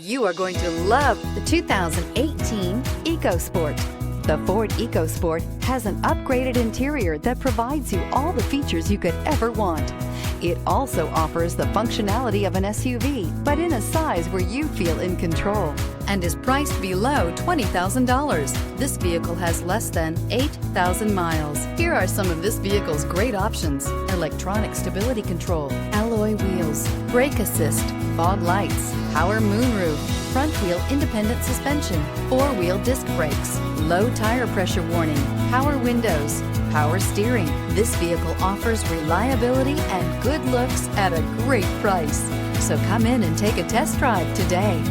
You are going to love the 2018 EcoSport. The Ford EcoSport has an upgraded interior that provides you all the features you could ever want. It also offers the functionality of an SUV, but in a size where you feel in control, and is priced below $20,000. This vehicle has less than 8,000 miles. Here are some of this vehicle's great options: electronic stability control, alloy wheels, brake assist, fog lights, power moonroof, front wheel independent suspension, four-wheel disc brakes, low tire pressure warning, power windows, power steering. This vehicle offers reliability and good looks at a great price. So come in and take a test drive today.